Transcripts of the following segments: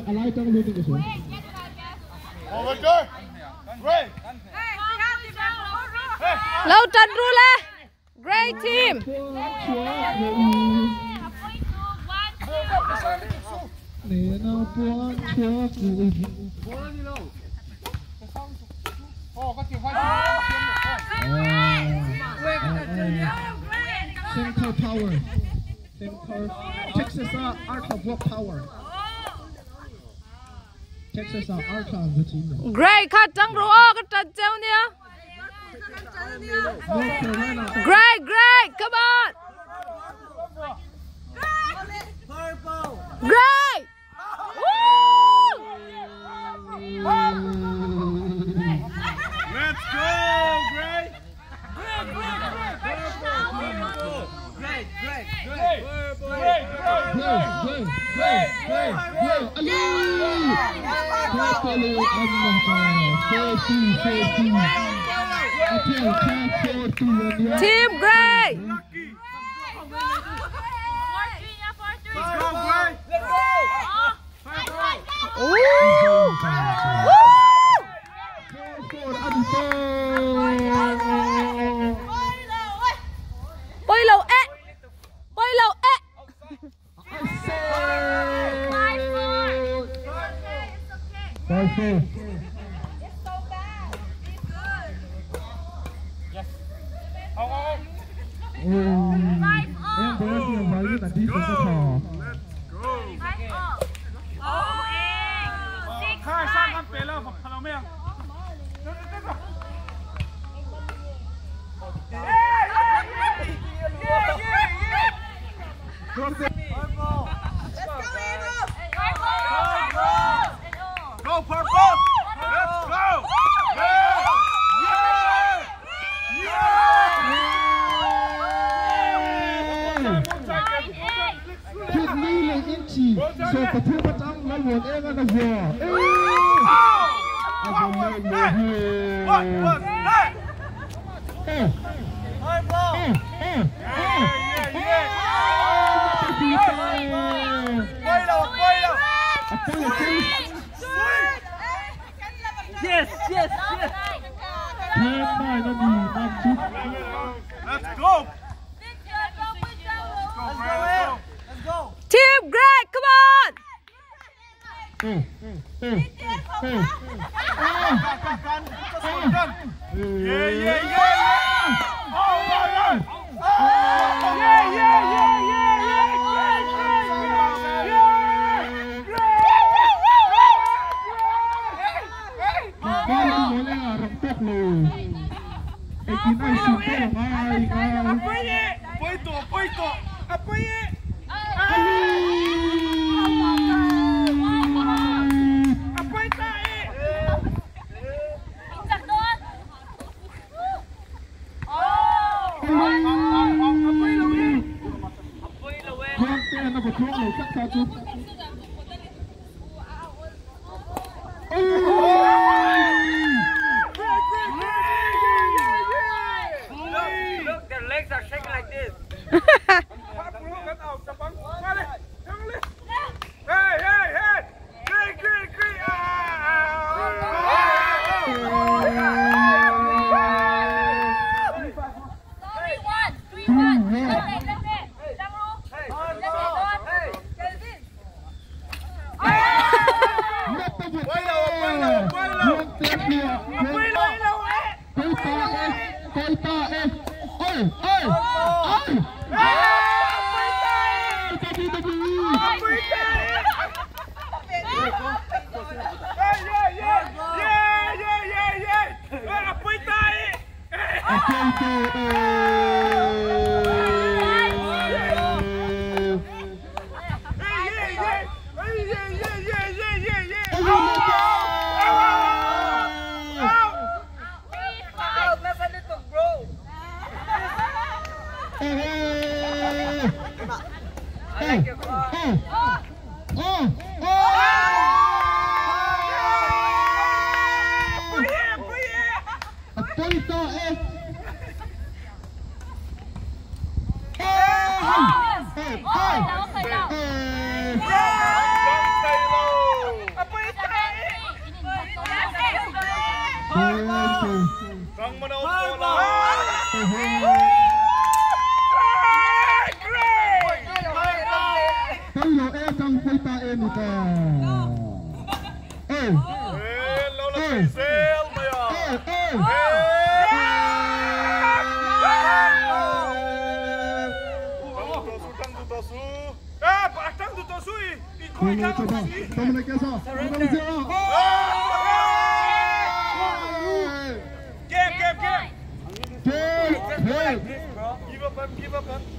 Allow trong luôn cái xuống. Lâu Trần Rula, great team. Center power. Center Texas Art of Walk power. Texas Art of the team. Great cut Trần Rula, cái Trần treo nè. Great, great, come on. Great. Woo! Let's go, great. Team great. Let's go, great. Bơi lầu ế. Bơi lầu ế. Go purple! Let's go! Yeah! Chút ní lên yên chỉ, rồi có thứ bắt trong nó buồn em là vừa. Yes, yes, yes. Let's go. Let's go. Team great, come on. Yeah, yeah, yeah, yeah. Oh my God. Oh, yeah, yeah, yeah, yeah, Look, their legs are shaking like this. Hey, hey, hey! Green, green, green!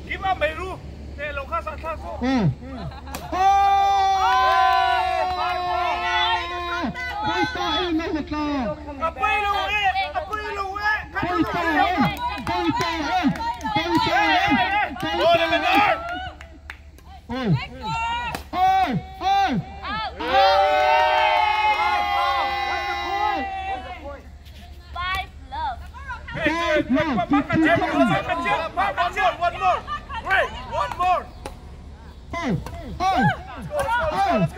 Give up, Meru. Hey, Loka Santaso. One more. Great, one more. Let's go.